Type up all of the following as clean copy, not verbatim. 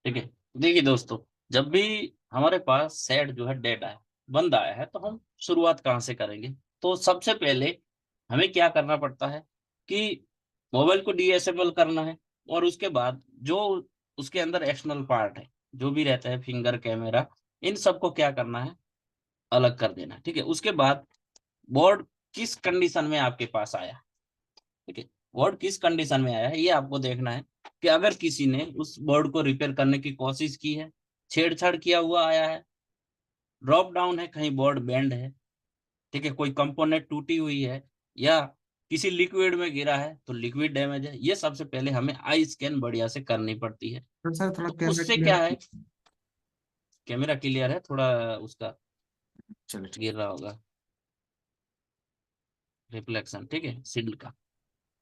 ठीक है। देखिए दोस्तों, जब भी हमारे पास सेट जो है डेटा है, बंद आया है, तो हम शुरुआत कहाँ से करेंगे? तो सबसे पहले हमें क्या करना पड़ता है कि मोबाइल को डीएसएमएल करना है। और उसके बाद जो उसके अंदर एक्सटर्नल पार्ट है, जो भी रहता है, फिंगर, कैमरा, इन सबको क्या करना है? अलग कर देना है। ठीक है। उसके बाद बोर्ड किस कंडीशन में आपके पास आया, ठीक है, बोर्ड किस कंडीशन में आया है ये आपको देखना है। कि अगर किसी ने उस बोर्ड को रिपेयर करने की कोशिश की है, छेड़छाड़ किया हुआ आया है, ड्रॉप डाउन है, कहीं बोर्ड बेंड है, ठीक है, कोई कंपोनेंट टूटी हुई है, या किसी लिक्विड में गिरा है तो लिक्विड डैमेज है, ये सबसे पहले हमें आई स्कैन बढ़िया से करनी पड़ती है। तो सर थोड़ा तो कैमरा उससे क्लियर। क्या है, कैमरा क्लियर है, थोड़ा उसका चलो ठीक। गिर रहा होगा, रिफ्लेक्शन, ठीक है, शील्ड का।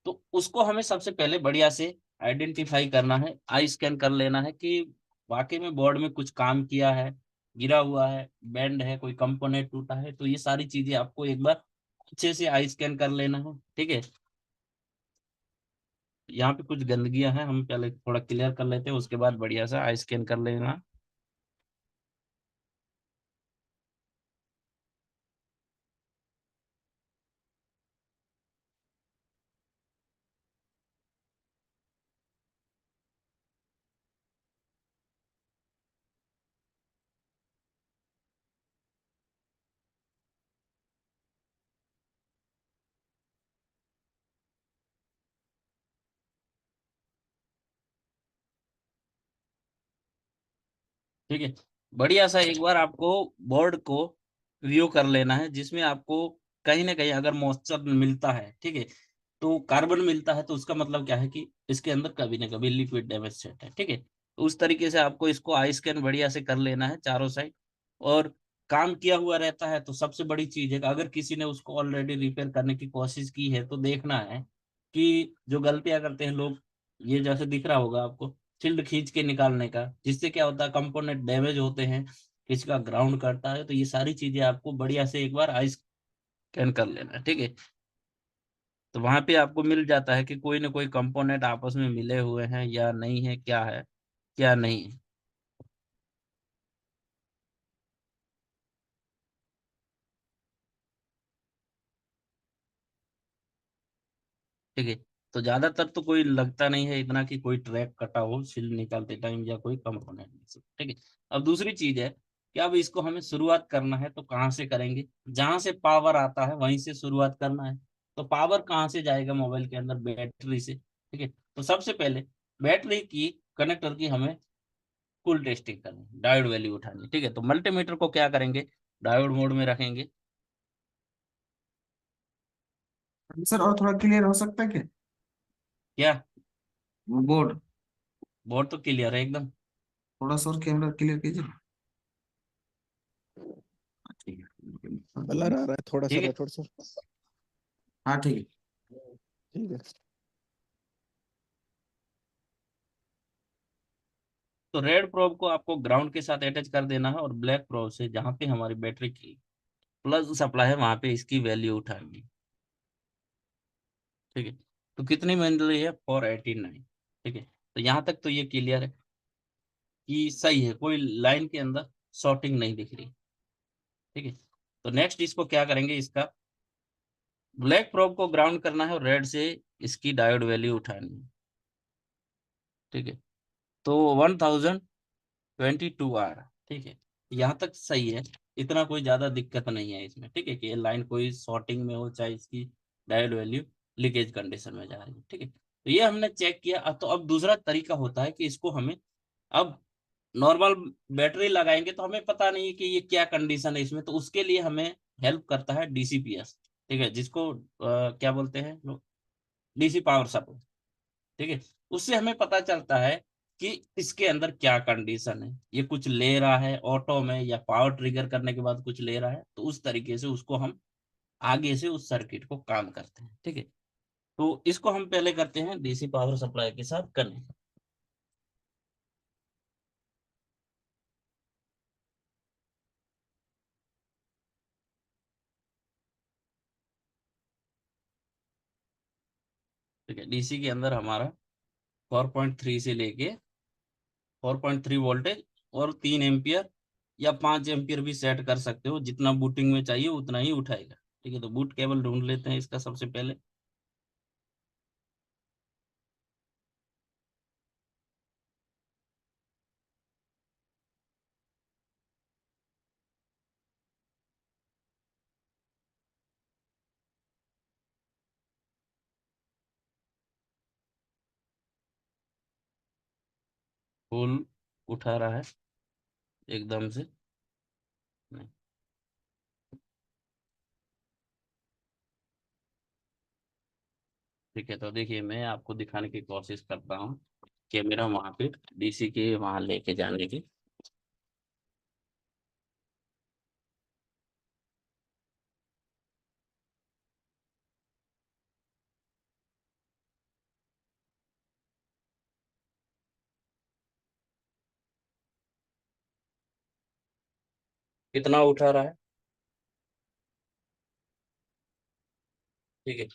तो उसको हमें सबसे पहले बढ़िया से आइडेंटिफाई करना है, आई स्कैन कर लेना है कि वाकई में बोर्ड में कुछ काम किया है, गिरा हुआ है, बेंड है, कोई कंपोनेंट टूटा है। तो ये सारी चीजें आपको एक बार अच्छे से आई स्कैन कर लेना है। ठीक है। यहाँ पे कुछ गंदगियां हैं, हम पहले थोड़ा क्लियर कर लेते हैं, उसके बाद बढ़िया से आई स्कैन कर लेना। ठीक है। बढ़िया सा एक बार आपको बोर्ड को व्यू कर लेना है, जिसमें आपको कहीं ना कहीं अगर मॉइस्चर मिलता है, ठीक है, तो कार्बन मिलता है, तो उसका मतलब क्या है कि इसके अंदर कभी ना कभी लिक्विड डैमेज सेट है। ठीक है। तो उस तरीके से आपको इसको आई स्कैन बढ़िया से कर लेना है चारों साइड। और काम किया हुआ रहता है तो सबसे बड़ी चीज है कि अगर किसी ने उसको ऑलरेडी रिपेयर करने की कोशिश की है, तो देखना है कि जो गलतियां करते हैं लोग, ये जैसे दिख रहा होगा आपको, शील्ड खींच के निकालने का, जिससे क्या होता है, कंपोनेंट डैमेज होते हैं, किसी का ग्राउंड करता है। तो ये सारी चीजें आपको बढ़िया से एक बार आई स्कैन कर लेना है। ठीक है। तो वहां पे आपको मिल जाता है कि कोई ना कोई कंपोनेंट आपस में मिले हुए हैं या नहीं है, क्या है, क्या नहीं है। ठीक है। तो ज्यादातर तो कोई लगता नहीं है इतना कि कोई ट्रैक कटा हो शील्ड निकालते टाइम या कोई कंपोनेंट में से। ठीक है। अब दूसरी चीज है कि अब इसको हमें शुरुआत करना है, तो कहाँ से करेंगे? जहां से पावर आता है वहीं से शुरुआत करना है। तो पावर कहाँ से जाएगा मोबाइल के अंदर? बैटरी से। ठीक है। तो सबसे पहले बैटरी की कनेक्टर की हमें फुल टेस्टिंग करनी है, डायोड वैल्यू उठानी है। ठीक है। तो मल्टीमीटर को क्या करेंगे? डायोड मोड में रखेंगे। सर और थोड़ा क्लियर हो सकता है क्या? क्या? वो बोर्ड बोर्ड तो क्लियर है एकदम। थोड़ा सा और कैमरा क्लियर कीजिए। हाँ, ठीक ब्लर है। आ रहा है थोड़ा सा ठीक है। राठौड़ सर। हाँ ठीक है। ठीक है। तो रेड प्रोब को आपको ग्राउंड के साथ अटैच कर देना है, और ब्लैक प्रोब से जहां पे हमारी बैटरी की प्लस सप्लाई है वहां पे इसकी वैल्यू उठानी। ठीक है। तो कितनी मिल रही है? 489। ठीक है। तो यहाँ तक तो ये क्लियर है कि सही है, कोई लाइन के अंदर शॉर्टिंग नहीं दिख रही। ठीक है। तो नेक्स्ट इसको क्या करेंगे, इसका ब्लैक प्रोब को ग्राउंड करना है और रेड से इसकी डायोड वैल्यू उठानी है। ठीक है। तो 1022 आ रहा। ठीक है। यहाँ तक सही है, इतना कोई ज्यादा दिक्कत नहीं है इसमें। ठीक है, कि ये लाइन कोई शॉर्टिंग में हो, चाहे इसकी डायोड वैल्यू लीकेज कंडीशन में जा रही है। ठीक है। तो ये हमने चेक किया। तो अब दूसरा तरीका होता है कि इसको हमें अब नॉर्मल बैटरी लगाएंगे तो हमें पता नहीं है कि ये क्या कंडीशन है इसमें, तो उसके लिए हमें हेल्प करता है डीसीपीएस। ठीक है, जिसको क्या बोलते हैं लोग, डीसी पावर सप्लाई। ठीक है। उससे हमें पता चलता है कि इसके अंदर क्या कंडीशन है, ये कुछ ले रहा है ऑटो में, या पावर ट्रिगर करने के बाद कुछ ले रहा है। तो उस तरीके से उसको हम आगे से उस सर्किट को काम करते हैं। ठीक है। तो इसको हम पहले करते हैं डीसी पावर सप्लाई के साथ कनेक्ट। ठीक है। डीसी के अंदर हमारा 4.3 से लेके 4.3 वोल्टेज और 3 एम्पियर या 5 एम्पियर भी सेट कर सकते हो, जितना बूटिंग में चाहिए उतना ही उठाएगा। ठीक है, तो बूट केबल ढूंढ लेते हैं इसका सबसे पहले। फुल उठा रहा है एकदम से? नहीं। ठीक है, तो देखिए मैं आपको दिखाने की कोशिश करता हूँ कैमरा वहां पे डीसी के वहां लेके जाने की। कितना उठा रहा है? ठीक है,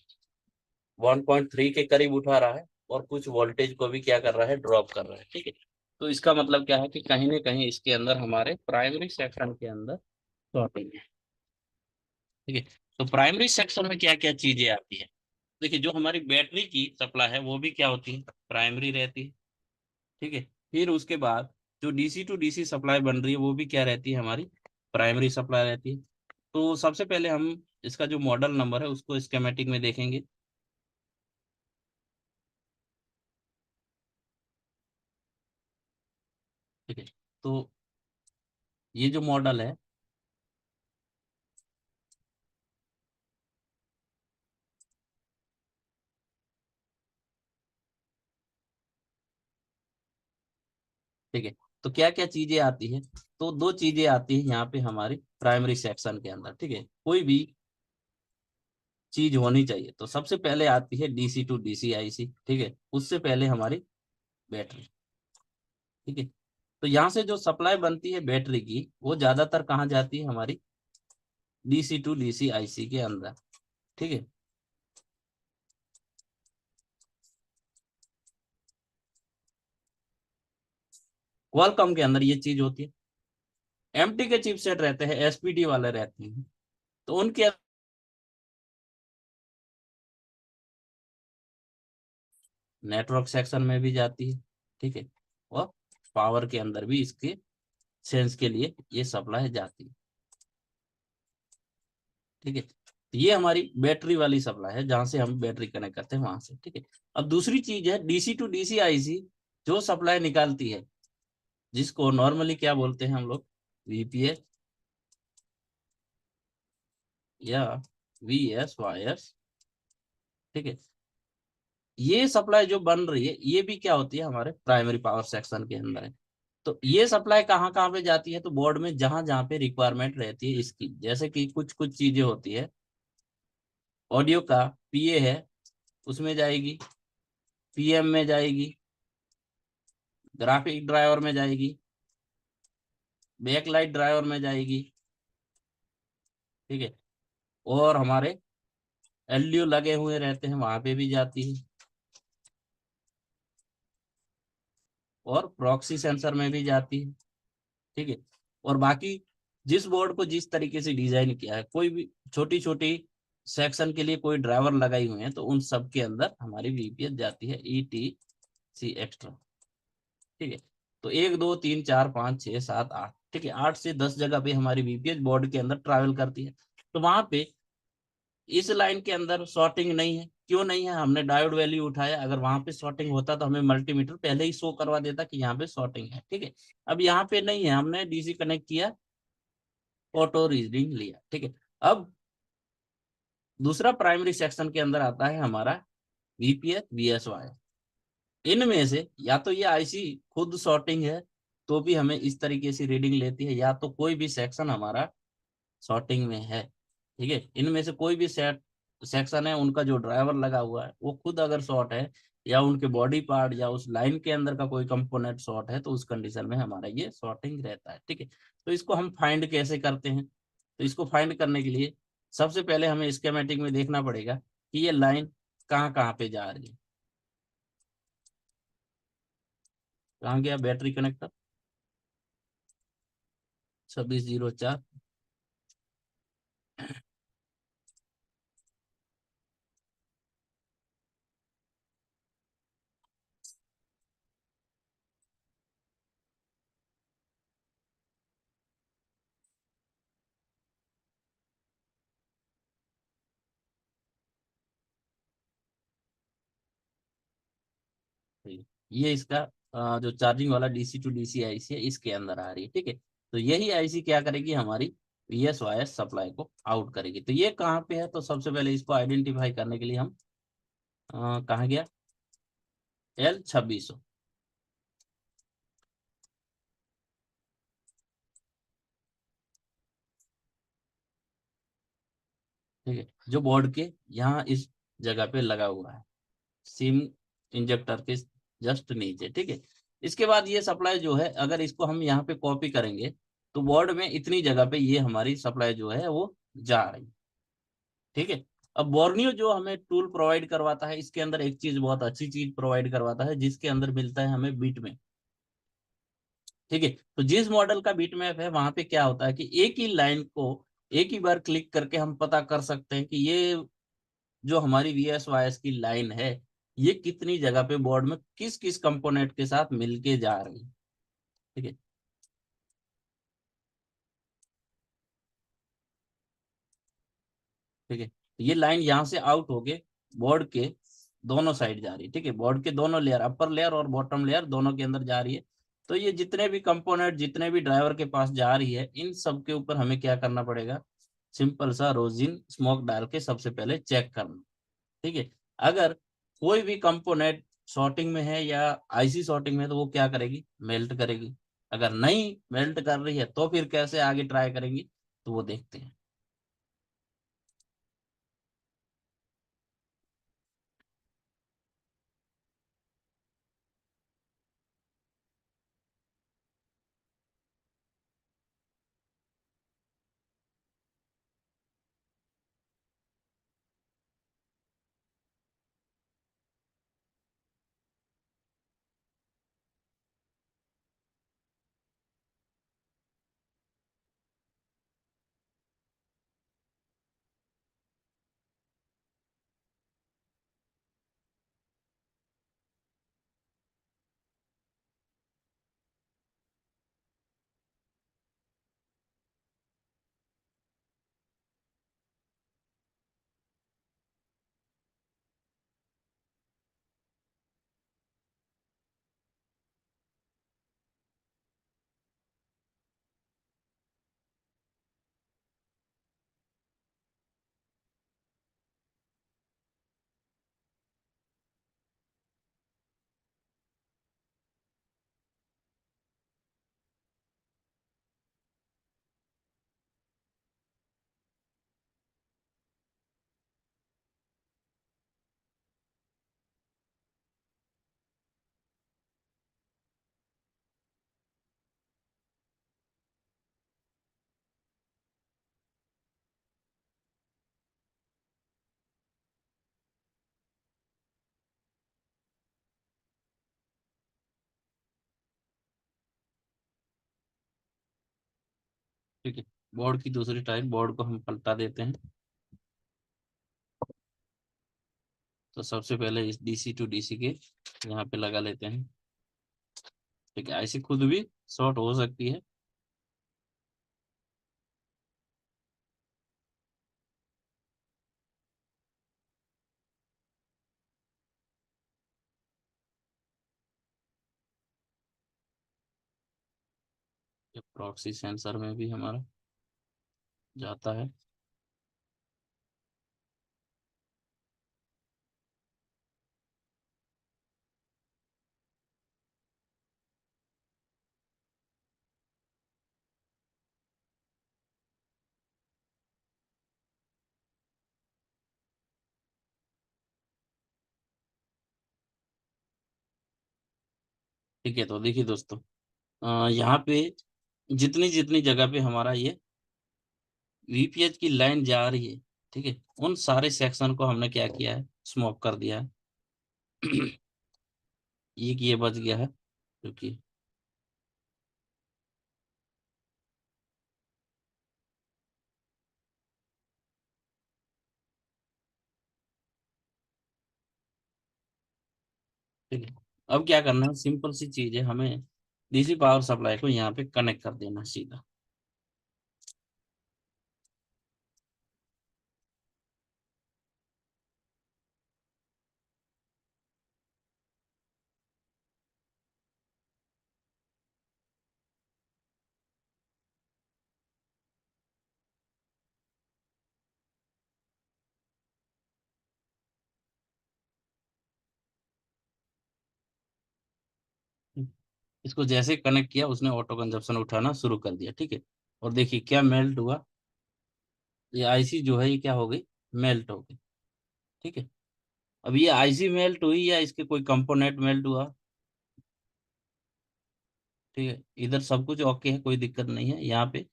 1.3 के करीब उठा रहा है और कुछ वोल्टेज को भी क्या कर रहा है, ड्रॉप कर रहा है। ठीक है, तो इसका मतलब क्या है कि कहीं ना कहीं इसके अंदर हमारे प्राइमरी सेक्शन के अंदर शॉर्टिंग है। ठीक है, तो प्राइमरी सेक्शन में क्या क्या चीजें आती है? देखिए, जो हमारी बैटरी की सप्लाई है वो भी क्या होती है, प्राइमरी रहती है। ठीक है, फिर उसके बाद जो डीसी टू डीसी सप्लाई बन रही है वो भी क्या रहती है, हमारी प्राइमरी सप्लाई रहती है। तो सबसे पहले हम इसका जो मॉडल नंबर है उसको स्केमेटिक में देखेंगे। ठीक है, तो ये जो मॉडल है, ठीक है, तो क्या क्या चीजें आती है? तो दो चीजें आती है यहाँ पे हमारी प्राइमरी सेक्शन के अंदर। ठीक है, कोई भी चीज होनी चाहिए तो सबसे पहले आती है डीसी टू डीसी आईसी। ठीक है, उससे पहले हमारी बैटरी। ठीक है, तो यहाँ से जो सप्लाई बनती है बैटरी की वो ज्यादातर कहाँ जाती है, हमारी डीसी टू डीसी आईसी के अंदर। ठीक है, क्वालकॉम के अंदर ये चीज होती है। एमटी के चिपसेट रहते हैं, एसपीडी वाले रहते हैं, तो उनके नेटवर्क सेक्शन में भी जाती है। ठीक है, और पावर के अंदर भी इसके सेंस के लिए ये सप्लाई जाती है। ठीक है, तो ये हमारी बैटरी वाली सप्लाई है जहां से हम बैटरी कनेक्ट करते हैं वहां से। ठीक है, अब दूसरी चीज है डीसी टू डीसी आईसी, जो सप्लाई निकालती है, जिसको नॉर्मली क्या बोलते हैं हम लोग, वीपीएस या वीएस वायर्स। ठीक है, ये सप्लाई जो बन रही है ये भी क्या होती है, हमारे प्राइमरी पावर सेक्शन के अंदर है। तो ये सप्लाई कहाँ कहाँ पे जाती है, तो बोर्ड में जहां जहां पे रिक्वायरमेंट रहती है इसकी, जैसे कि कुछ कुछ चीजें होती है, ऑडियो का पीए है उसमें जाएगी, पीएम में जाएगी, ग्राफिक ड्राइवर में जाएगी, बैकलाइट ड्राइवर में जाएगी। ठीक है, और हमारे एलडीओ लगे हुए रहते हैं वहां पे भी जाती है, और प्रॉक्सी सेंसर में भी जाती है। ठीक है, और बाकी जिस बोर्ड को जिस तरीके से डिजाइन किया है, कोई भी छोटी छोटी सेक्शन के लिए कोई ड्राइवर लगाई हुई है तो उन सब के अंदर हमारी वीपीएस जाती है, ईटीसी एक्स्ट्रा। ठीक है, तो 1 2 3 4 5 6 7 8, ठीक है, 8 से 10 जगह पे हमारी वीपीएस बोर्ड के अंदर ट्रैवल करती है। तो वहां पे इस लाइन के अंदर शॉर्टिंग नहीं है। क्यों नहीं है, हमने डायोड वैल्यू उठाया, अगर वहां पे शॉर्टिंग होता तो हमें मल्टीमीटर पहले ही शो करवा देता कि यहाँ पे शॉर्टिंग है। ठीक है, अब यहाँ पे नहीं है, हमने डीसी कनेक्ट किया, ऑटो रीडिंग लिया। ठीक है, अब दूसरा प्राइमरी सेक्शन के अंदर आता है हमारा वीपीएस वीएसवाई। इनमें से या तो ये आईसी खुद शॉर्टिंग है तो भी हमें इस तरीके से रीडिंग लेती है, या तो कोई भी सेक्शन हमारा शॉर्टिंग में है। ठीक है, इनमें से कोई भी सेक्शन है उनका जो ड्राइवर लगा हुआ है वो खुद अगर शॉर्ट है, या उनके बॉडी पार्ट या उस लाइन के अंदर का कोई कंपोनेंट शॉर्ट है, तो उस कंडीशन में हमारा ये शॉर्टिंग रहता है। ठीक है, तो इसको हम फाइंड कैसे करते हैं? तो इसको फाइंड करने के लिए सबसे पहले हमें स्केमेटिक में देखना पड़ेगा कि ये लाइन कहाँ कहाँ पे जा रही है। कहाँ गया बैटरी कनेक्टर? 2604। ये इसका जो चार्जिंग वाला डीसी टू डीसी आईसी है इसके अंदर आ रही है, ठीक है। तो यही आईसी क्या करेगी, हमारी वीएस वायस सप्लाई को आउट करेगी। तो ये कहाँ पे है, तो सबसे पहले इसको आइडेंटिफाई करने के लिए हम कहाँ गया, L2600, ठीक है, जो बोर्ड के यहाँ इस जगह पे लगा हुआ है, सिम इंजेक्टर के जस्ट नीचे, ठीक है। इसके बाद ये सप्लाई जो है, अगर इसको हम यहाँ पे कॉपी करेंगे तो बोर्ड में इतनी जगह पे ये हमारी सप्लाई जो है वो जा रही है, ठीक है। अब बोर्नियो जो हमें टूल प्रोवाइड करवाता है, इसके अंदर एक चीज बहुत अच्छी चीज प्रोवाइड करवाता है, जिसके अंदर मिलता है हमें बीट में, ठीक है। तो जिस मॉडल का बीट मैप है वहां पे क्या होता है कि एक ही लाइन को एक ही बार क्लिक करके हम पता कर सकते हैं कि ये जो हमारी वीएस वाईएस की लाइन है, ये कितनी जगह पे बोर्ड में किस किस कंपोनेंट के साथ मिलके जा रही है, ठीक है, ठीक है। तो ये लाइन यहाँ से आउट होके बोर्ड के दोनों साइड जा रही है, ठीक है, बोर्ड के दोनों लेयर, अपर लेयर और बॉटम लेयर दोनों के अंदर जा रही है। तो ये जितने भी कंपोनेंट जितने भी ड्राइवर के पास जा रही है, इन सब के ऊपर हमें क्या करना पड़ेगा, सिंपल सा रोजिन स्मोक डाल के सबसे पहले चेक करना, ठीक है। अगर कोई भी कंपोनेंट शॉर्टिंग में है या आईसी शॉर्टिंग में है तो वो क्या करेगी, मेल्ट करेगी। अगर नहीं मेल्ट कर रही है तो फिर कैसे आगे ट्राई करेंगी, तो वो देखते हैं। ठीक है, बोर्ड की दूसरी टाइप, बोर्ड को हम पलटा देते हैं। तो सबसे पहले इस डीसी टू डीसी के यहाँ पे लगा लेते हैं, ठीक है। ऐसी खुद भी शॉर्ट हो सकती है। ये प्रॉक्सी सेंसर में भी हमारा जाता है। ठीक है, तो देखिए दोस्तों, यहाँ पे जितनी जितनी जगह पे हमारा ये वीपीएच की लाइन जा रही है, ठीक है, उन सारे सेक्शन को हमने क्या किया है, स्मोक कर दिया है। एक ये बच गया है, क्योंकि ठीक है, अब क्या करना है, सिंपल सी चीज है, हमें डीसी पावर सप्लाई को यहाँ पे कनेक्ट कर देना सीधा। इसको जैसे कनेक्ट किया उसने ऑटो कंजप्शन उठाना शुरू कर दिया। ठीक है, और देखिए क्या मेल्ट हुआ, ये आईसी जो है ये क्या हो गई, मेल्ट हो गई। ठीक है, अब ये आईसी मेल्ट हुई या इसके कोई कंपोनेंट मेल्ट हुआ। ठीक है, इधर सब कुछ ओके है, कोई दिक्कत नहीं है यहाँ पे,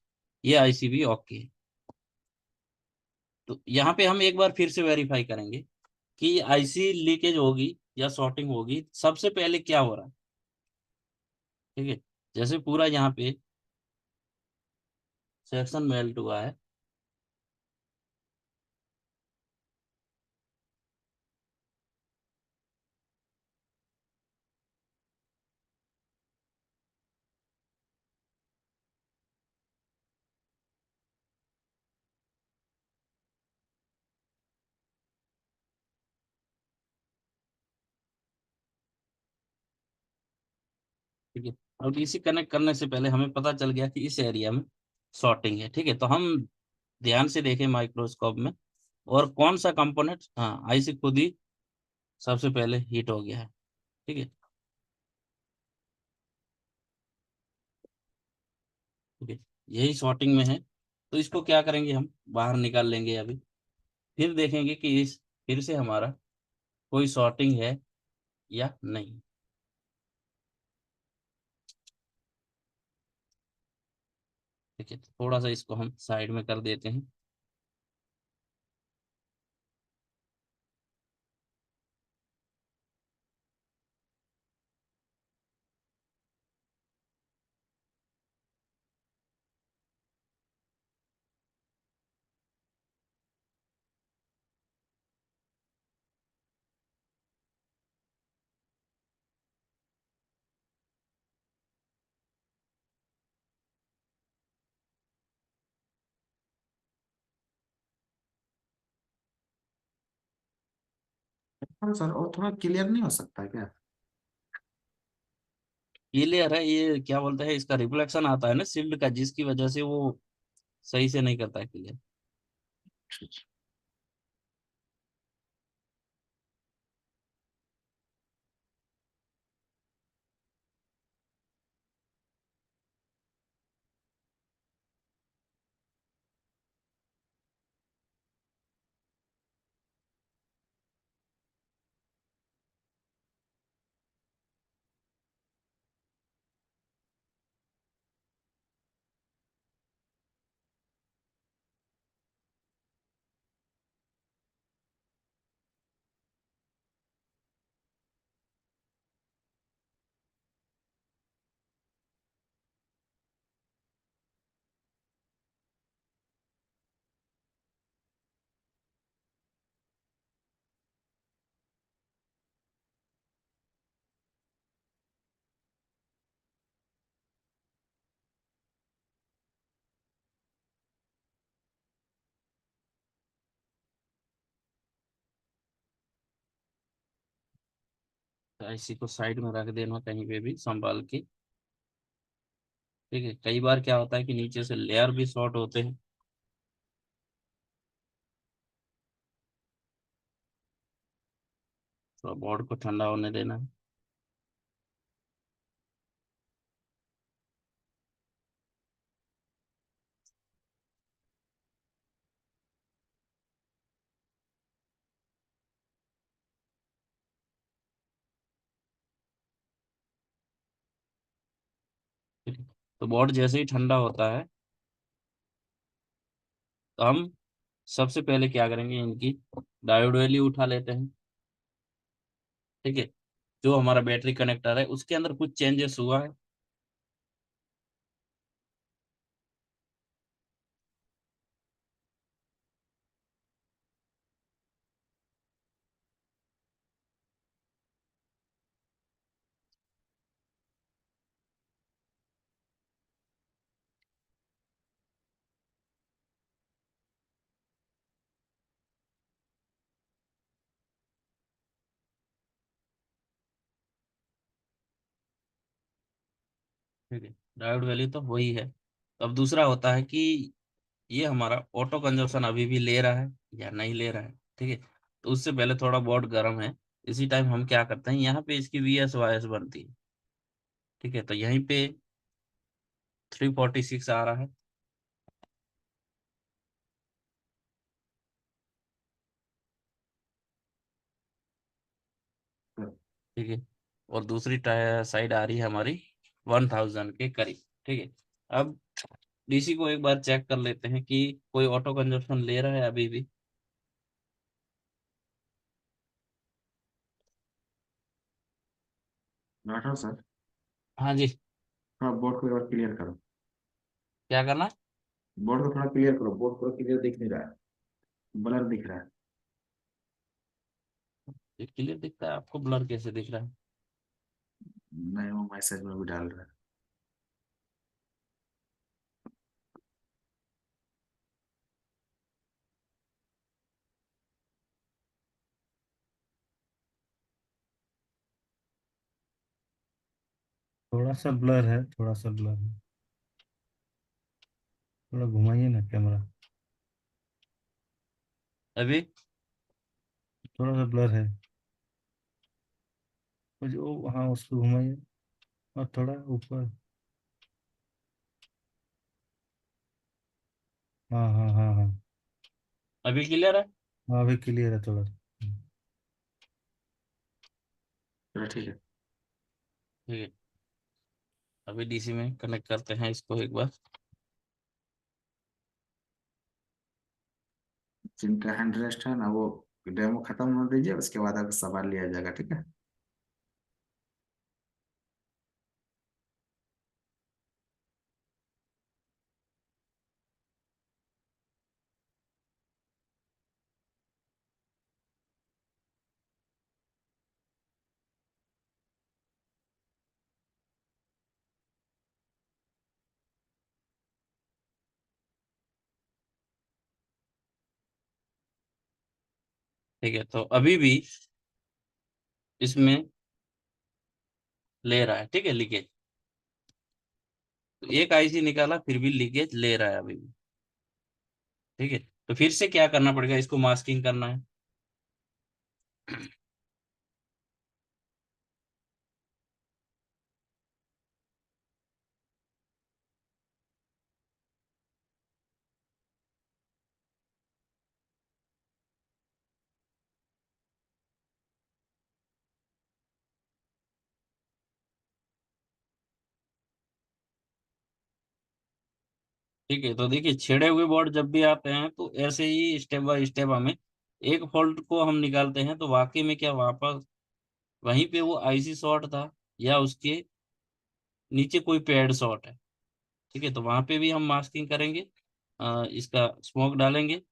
ये आईसी भी ओके है। तो यहाँ पे हम एक बार फिर से वेरीफाई करेंगे कि आईसी लीकेज होगी या शॉर्टिंग होगी, सबसे पहले क्या हो रहा है। ठीक है, जैसे पूरा यहाँ पे सेक्शन मेल्ट हुआ है, ठीक है, अब डीसी कनेक्ट करने से पहले हमें पता चल गया कि इस एरिया में शॉर्टिंग है। ठीक है, तो हम ध्यान से देखें माइक्रोस्कोप में, और कौन सा कंपोनेंट, हाँ आईसी खुद ही सबसे पहले हीट हो गया है। ठीक है, ठीक है, यही शॉर्टिंग में है, तो इसको क्या करेंगे, हम बाहर निकाल लेंगे अभी, फिर देखेंगे कि इस फिर से हमारा कोई शॉर्टिंग है या नहीं। ठीक है, तो थोड़ा सा इसको हम साइड में कर देते हैं। हाँ सर, और थोड़ा क्लियर नहीं हो सकता है क्या? ये लेयर है, ये क्या बोलते हैं, इसका रिफ्लेक्शन आता है ना शील्ड का, जिसकी वजह से वो सही से नहीं करता है क्लियर। तो इसी को साइड में रख देना कहीं पे भी संभाल के। ठीक है, कई बार क्या होता है कि नीचे से लेयर भी शॉर्ट होते हैं। थोड़ा बोर्ड को ठंडा होने देना है। ठीक है, तो बोर्ड जैसे ही ठंडा होता है, तो हम सबसे पहले क्या करेंगे, इनकी डायोड वैल्यू उठा लेते हैं। ठीक है, जो हमारा बैटरी कनेक्टर है उसके अंदर कुछ चेंजेस हुआ है। ठीक है, डायोड वैल्यू तो वही है। तो अब दूसरा होता है कि ये हमारा ऑटो कंजप्शन अभी भी ले रहा है या नहीं ले रहा है। ठीक है, तो उससे पहले थोड़ा बोर्ड गर्म है, इसी टाइम हम क्या करते हैं, यहाँ पे इसकी VS वायस बनती है। ठीक है, तो यहीं पे 346 आ रहा है। सर, ठीक है, और दूसरी साइड आ रही है हमारी 1000 के करीब। ठीक है, अब DC को एक बार चेक कर लेते हैं कि कोई ऑटो कंजप्शन ले रहा है अभी भी। राठौर सर। हाँ जी। हाँ, बोर्ड को एक बार क्लियर करो। क्या करना है? बोर्ड को थोड़ा क्लियर करो, बोर्ड पूरा क्लियर दिख नहीं रहा है, ब्लर दिख रहा है। ये क्लियर दिखता है आपको, ब्लर कैसे दिख रहा है? नहीं, वो मैसेज में भी डाल रहा है। थोड़ा सा ब्लर है, थोड़ा सा ब्लर है। थोड़ा घुमाइए ना कैमरा। अभी थोड़ा सा ब्लर है। कुछ हाँ, उसको घुमाइए और थोड़ा ऊपर। हाँ हाँ हाँ हाँ। अभी क्लियर है? हाँ, अभी क्लियर है थोड़ा। चलो ठीक है। ठीक है, अभी DC में कनेक्ट करते हैं इसको एक बार। जिनका हैंड रेस्ट है ना, वो डेमो खत्म होने दीजिए, उसके बाद आपका सवाल लिया जाएगा, ठीक है। ठीक है, तो अभी भी इसमें ले रहा है। ठीक है, लीकेज। तो एक IC निकाला फिर भी लीकेज ले रहा है अभी भी। ठीक है, तो फिर से क्या करना पड़ेगा, इसको मास्किंग करना है। ठीक है, तो देखिए छेड़े हुए बोर्ड जब भी आते हैं तो ऐसे ही स्टेप बाय स्टेप हमें एक फॉल्ट को हम निकालते हैं, तो वाकई में क्या वापस वहीं पे वो IC शॉर्ट था या उसके नीचे कोई पेड शॉर्ट है। ठीक है, तो वहां पे भी हम मास्किंग करेंगे, इसका स्मोक डालेंगे।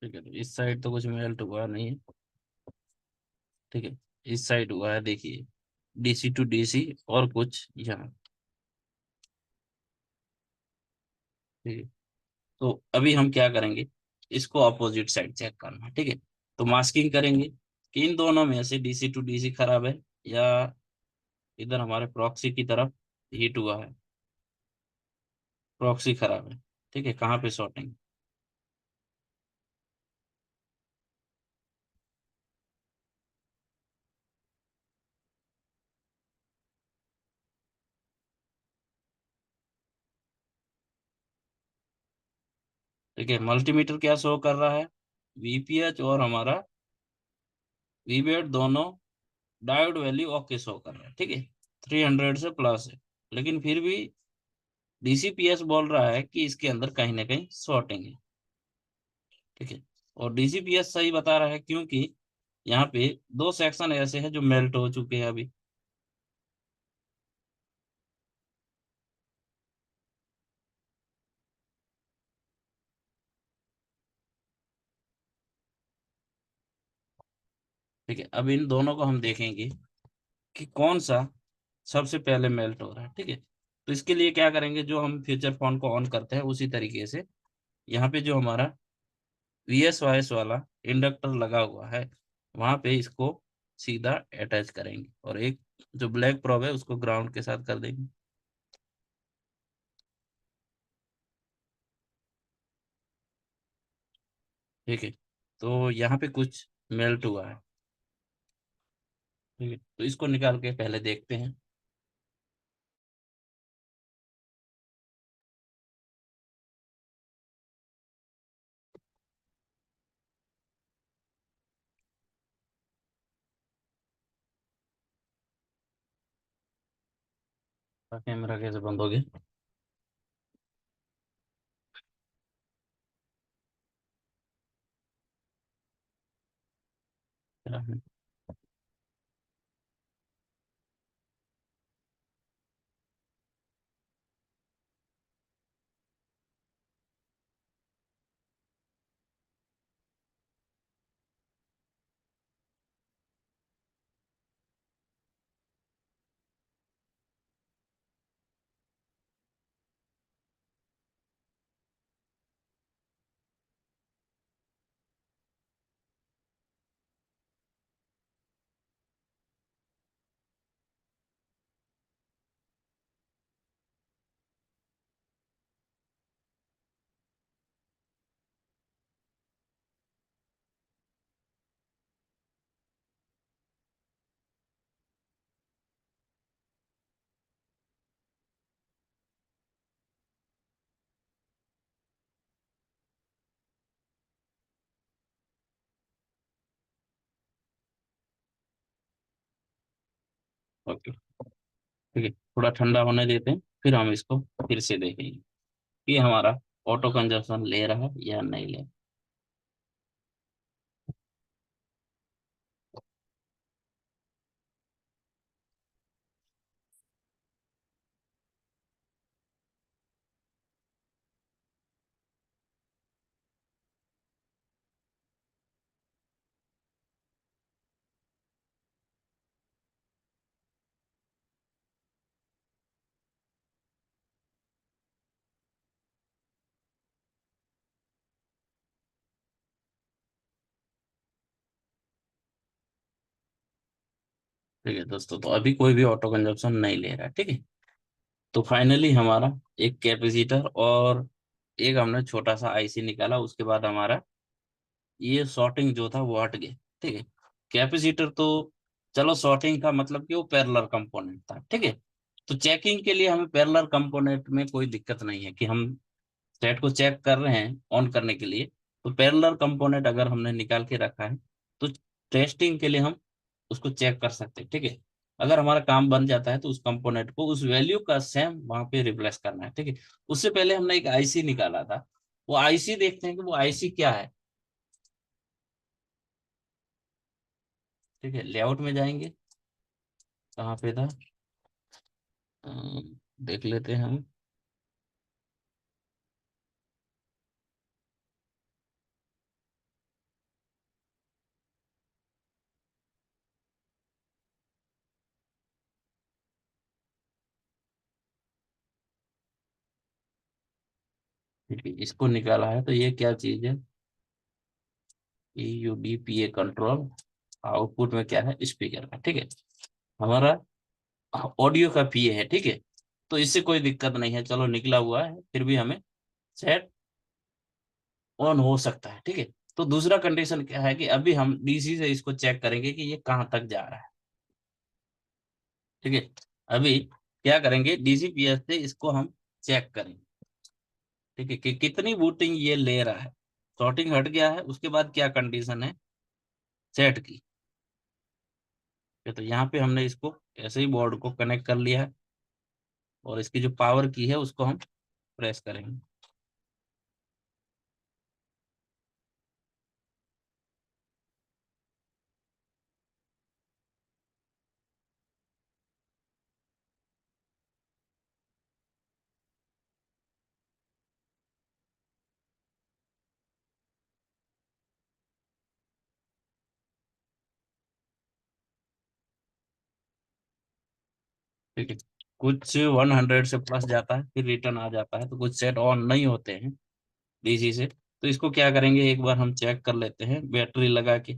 ठीक है, तो इस साइड तो कुछ मेल्ट हुआ नहीं है। ठीक है, इस साइड हुआ है, देखिए डीसी टू डीसी और कुछ यहाँ। ठीक है, तो अभी हम क्या करेंगे, इसको अपोजिट साइड चेक करना है। ठीक है, तो मास्किंग करेंगे कि इन दोनों में से डीसी टू डीसी खराब है या इधर हमारे प्रॉक्सी की तरफ हीट हुआ है, प्रॉक्सी खराब है। ठीक है, कहाँ पे शॉर्टिंग। ठीक है, मल्टीमीटर क्या शो कर रहा है, वीपीएच और हमारा वीबेट दोनों डायोड वैल्यू ओके शो कर रहा है। ठीक है, 300 से प्लस है, लेकिन फिर भी डीसीपीएस बोल रहा है कि इसके अंदर कहीं ना कहीं शॉर्टिंग है। ठीक है, और डीसीपीएस सही बता रहा है क्योंकि यहाँ पे दो सेक्शन ऐसे हैं जो मेल्ट हो चुके हैं अभी। ठीक है, अब इन दोनों को हम देखेंगे कि कौन सा सबसे पहले मेल्ट हो रहा है। ठीक है, तो इसके लिए क्या करेंगे, जो हम फ्यूचर फोन को ऑन करते हैं उसी तरीके से यहाँ पे जो हमारा वीएसवाईएस वाला इंडक्टर लगा हुआ है वहां पे इसको सीधा अटैच करेंगे और एक जो ब्लैक प्रोब है उसको ग्राउंड के साथ कर देंगे। ठीक है, तो यहाँ पे कुछ मेल्ट हुआ है। ठीक है, तो इसको निकाल के पहले देखते हैं। कैमरा कैसे बंद हो गया। ओके, ठीक है, थोड़ा ठंडा होने देते हैं फिर हम इसको फिर से देखेंगे कि हमारा ऑटो कंजप्शन ले रहा है या नहीं ले रहा। ठीक है दोस्तों, तो अभी कोई भी ऑटो कंजप्शन नहीं ले रहा है। ठीक है, तो फाइनली हमारा एक कैपेसिटर और एक हमने छोटा सा आईसी निकाला, उसके बाद हमारा ये शॉर्टिंग जो था वो हट गया। ठीक है, कैपेसिटर तो चलो शॉर्टिंग का मतलब कि वो पैरेलल कंपोनेंट था। ठीक है, तो चेकिंग के लिए हमें पैरेलल कंपोनेंट में कोई दिक्कत नहीं है कि हम सेट को चेक कर रहे हैं ऑन करने के लिए, तो पैरेलल कंपोनेंट अगर हमने निकाल के रखा है तो टेस्टिंग के लिए हम उसको चेक कर सकते हैं। ठीक है, अगर हमारा काम बन जाता है तो उस कंपोनेंट को उस वैल्यू का सेम वहां पे रिप्लेस करना है। ठीक है, उससे पहले हमने एक आईसी निकाला था, वो आईसी देखते हैं कि वो आईसी क्या है। ठीक है, लेआउट में जाएंगे, कहाँ पे था, देख लेते हैं हम। ठीक है, इसको निकाला है तो ये क्या चीज है, EUDPA कंट्रोल, आउटपुट में क्या है, स्पीकर का। ठीक है, हमारा ऑडियो का PA है। ठीक है, तो इससे कोई दिक्कत नहीं है, चलो निकला हुआ है, फिर भी हमें सेट ऑन हो सकता है। ठीक है, तो दूसरा कंडीशन क्या है कि अभी हम DC से इसको चेक करेंगे कि ये कहाँ तक जा रहा है। ठीक है, अभी क्या करेंगे, DCPS से इसको हम चेक करेंगे। ठीक है, कि कितनी बूटिंग ये ले रहा है। शॉर्टिंग हट गया है, उसके बाद क्या कंडीशन है सेट की। तो यहाँ पे हमने इसको ऐसे ही बोर्ड को कनेक्ट कर लिया है, और इसकी जो पावर की है उसको हम प्रेस करेंगे। ठीक है, कुछ 100 से प्लस जाता है, फिर रिटर्न आ जाता है, तो कुछ सेट ऑन नहीं होते हैं DC से। तो इसको क्या करेंगे, एक बार हम चेक कर लेते हैं बैटरी लगा के।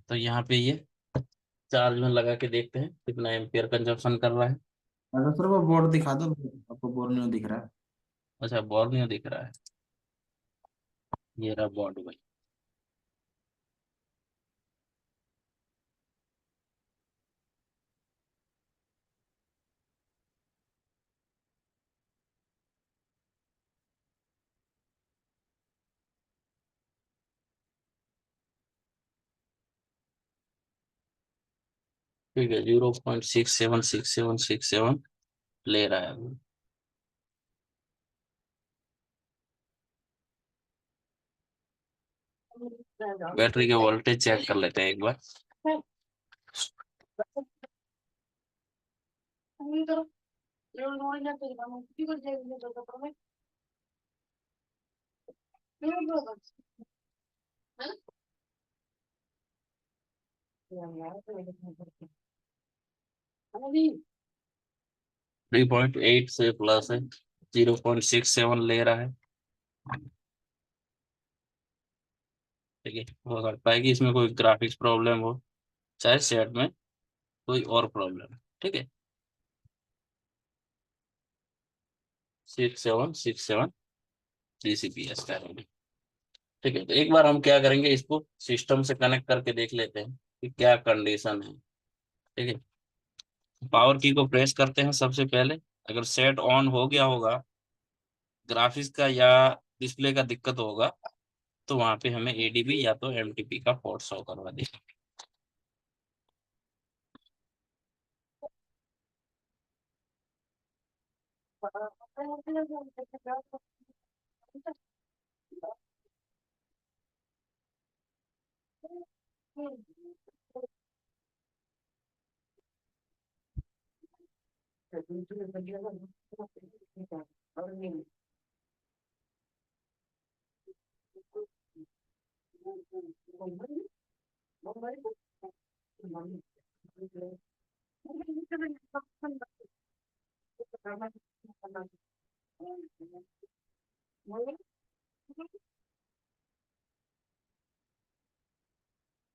तो यहाँ पे ये चार्ज में लगा के देखते हैं कितना एम्पियर कंजप्शन कर रहा है। अगर सर वो बोर्ड दिखा दो, आपको बोर्ड नहीं दिख रहा है। अच्छा, बॉर्नियो दिख रहा है, ये रहा बोर्ड भाई। ठीक है, 0.676767 ले रहा है अभी। बैटरी के वोल्टेज चेक कर लेते हैं एक बार। - 3.8 से प्लस है, 0.67 ले रहा है। ठीक है, हो सकता है कि इसमें कोई ग्राफिक्स प्रॉब्लम हो, चाहे सेट में कोई और प्रॉब्लम है। ठीक है, 6767 DCPS का है। ठीक है, तो एक बार हम क्या करेंगे, इसको सिस्टम से कनेक्ट करके देख लेते हैं कि क्या कंडीशन है। ठीक है, पावर की को प्रेस करते हैं सबसे पहले। अगर सेट ऑन हो गया होगा, ग्राफिक्स का या डिस्प्ले का दिक्कत होगा, तो वहां पे हमें ADB या तो MTP का पोर्ट शो करवा देगा।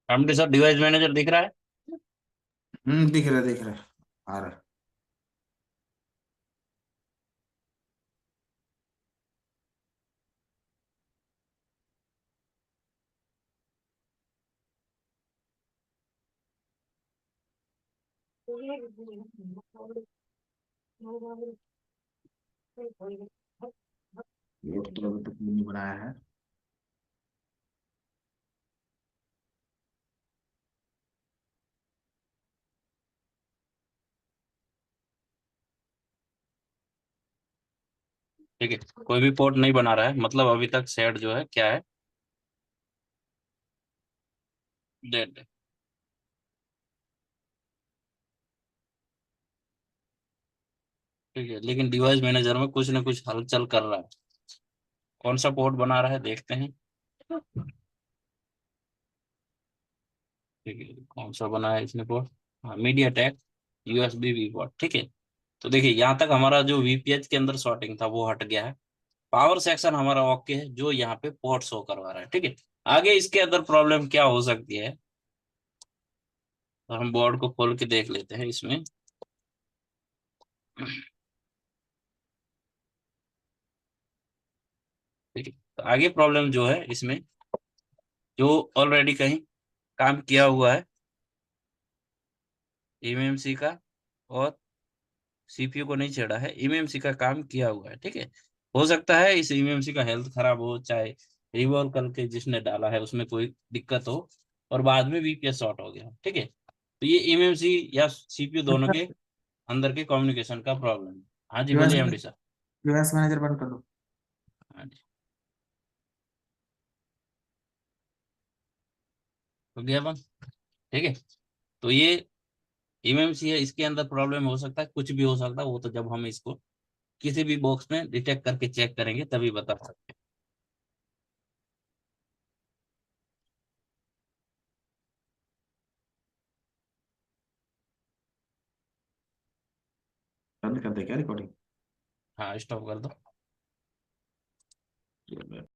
MD सर, डिवाइस मैनेजर दिख रहा है? दिख रहा है, आ रहा लोड तो अभी तक नहीं बनाया है। ठीक है, कोई भी पोर्ट नहीं बना रहा है, मतलब अभी तक सेट जो है क्या है, डेड है। ठीक है, लेकिन डिवाइस मैनेजर में कुछ ना कुछ हलचल कर रहा है। कौन सा पोर्ट बना रहा है देखते हैं। ठीक है, कौन सा बना है इसने पोर्ट। हाँ, MediaTek USB V port. ठीक है, तो देखिए यहाँ तक हमारा जो वीपीएच के अंदर शॉर्टिंग था वो हट गया है। पावर सेक्शन हमारा ओके है, जो यहाँ पे पोर्ट शो करवा रहा है। ठीक है, आगे इसके अंदर प्रॉब्लम क्या हो सकती है, तो हम बोर्ड को खोल के देख लेते हैं इसमें। ठीक है, तो आगे प्रॉब्लम जो है इसमें, जो ऑलरेडी कहीं काम किया हुआ है एमएमसी का, और सीपीयू को नहीं छेड़ा है, एमएमसी का काम किया हुआ है। ठीक है, हो सकता है इस एमएमसी का हेल्थ खराब हो, चाहे रिवॉल्व करके जिसने डाला है उसमें कोई दिक्कत हो, और बाद में वीपीएस शॉर्ट हो गया। ठीक है, तो ये एमएमसी या सीपीयू दोनों के अंदर के कम्युनिकेशन का प्रॉब्लम है। हाँ जी, यूएस बोलिए एमडी सर। यूएस मैनेजर बंद कर दो। हाँ जी, हो गया बंद। ठीक है, तो ये एमएमसी है, इसके अंदर प्रॉब्लम हो सकता है, कुछ भी हो सकता है, वो तो जब हम इसको किसी भी बॉक्स में डिटेक्ट करके चेक करेंगे तभी बता सकते हैं। बंद कर दे क्या रिकॉर्डिंग? हाँ, स्टॉप कर दो।